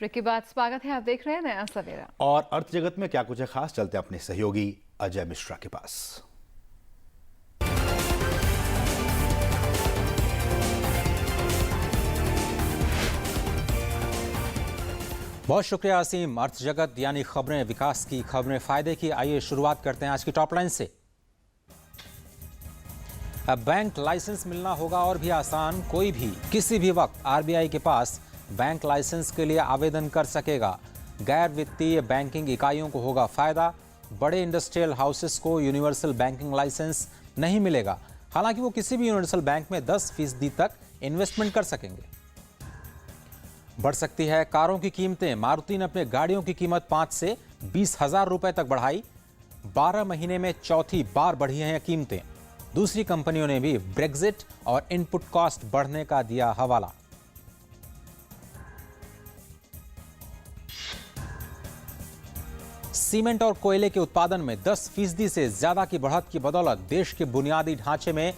Break के बाद स्वागत है, आप देख रहे हैं नया सवेरा। और अर्थ जगत में क्या कुछ है खास, चलते हैं अपने सहयोगी अजय मिश्रा के पास। बहुत शुक्रिया असीम। अर्थ जगत यानी खबरें विकास की, खबरें फायदे की। आइए शुरुआत करते हैं आज की टॉप लाइन से। अब बैंक लाइसेंस मिलना होगा और भी आसान। कोई भी किसी भी वक्त आरबीआई के पास बैंक लाइसेंस के लिए आवेदन कर सकेगा। गैर वित्तीय बैंकिंग इकाइयों को होगा फायदा। बड़े इंडस्ट्रियल हाउसेस को यूनिवर्सल बैंकिंग लाइसेंस नहीं मिलेगा। हालांकि वो किसी भी यूनिवर्सल बैंक में 10% तक इन्वेस्टमेंट कर सकेंगे। बढ़ सकती है कारों की कीमतें। मारुति ने अपने गाड़ियों की कीमत 5 से 20,000 रुपए तक बढ़ाई। 12 महीने में चौथी बार बढ़ी हैं कीमतें। दूसरी कंपनियों ने भी ब्रेग्जिट और इनपुट कॉस्ट बढ़ने का दिया हवाला। सीमेंट और कोयले के उत्पादन में 10% से ज्यादा की बढ़त की बदौलत देश के बुनियादी ढांचे में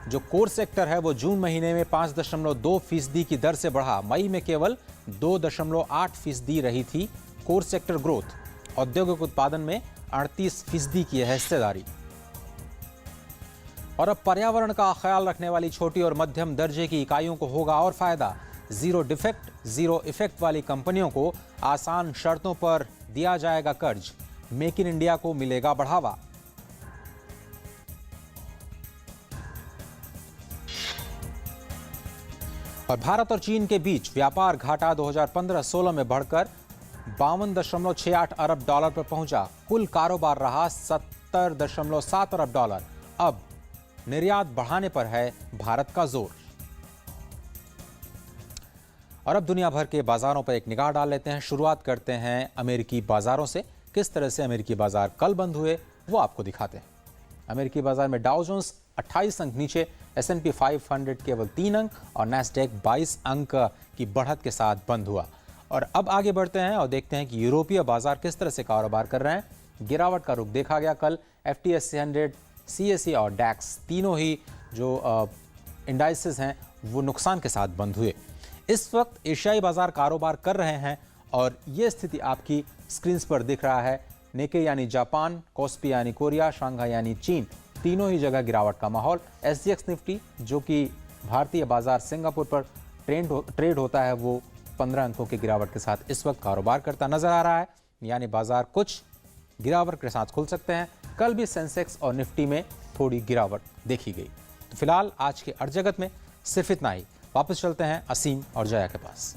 जो कोर सेक्टर है वो जून महीने में 5.2% की दर से बढ़ा। मई में केवल 2.8% रही थी कोर सेक्टर ग्रोथ। औद्योगिक उत्पादन में 38% की है हिस्सेदारी। और अब पर्यावरण का ख्याल रखने वाली छोटी और मध्यम दर्जे की इकाइयों को होगा और फायदा। जीरो डिफेक्ट, जीरो इफेक्ट वाली कंपनियों को आसान शर्तों पर दिया जाएगा कर्ज। मेक इन इंडिया को मिलेगा बढ़ावा। और भारत और चीन के बीच व्यापार घाटा 2015-16 में बढ़कर 52.68 अरब डॉलर पर पहुंचा। कुल कारोबार रहा 70.7 अरब डॉलर। अब निर्यात बढ़ाने पर है भारत का जोर। और अब दुनिया भर के बाजारों पर एक निगाह डाल लेते हैं। शुरुआत करते हैं अमेरिकी बाजारों से। किस तरह से अमेरिकी बाजार कल बंद हुए वो आपको दिखाते हैं। अमेरिकी बाजार में डाउ जोन्स 28 अंक नीचे, S&P 500 केवल 3 अंक और नैस्डैक 22 अंक की बढ़त के साथ बंद हुआ। और अब आगे बढ़ते हैं और देखते हैं कि यूरोपीय बाजार किस तरह से कारोबार कर रहे हैं। गिरावट का रुख देखा गया कल। FTSE 100, CSE और डैक्स तीनों ही जो इंडाइसेस हैं वो नुकसान के साथ बंद हुए। इस वक्त एशियाई बाजार कारोबार कर रहे हैं और ये स्थिति आपकी स्क्रीन पर दिख रहा है। निक्केई यानी जापान, कोस्पी यानी कोरिया, शंघाई यानी चीन, तीनों ही जगह गिरावट का माहौल। SGX निफ्टी जो कि भारतीय बाजार सिंगापुर पर ट्रेड होता है वो 15 अंकों की गिरावट के साथ इस वक्त कारोबार करता नजर आ रहा है। यानी बाजार कुछ गिरावट के साथ खुल सकते हैं। कल भी सेंसेक्स और निफ्टी में थोड़ी गिरावट देखी गई। तो फिलहाल आज के अर्थ जगत में सिर्फ इतना ही। वापस चलते हैं असीम और जया के पास।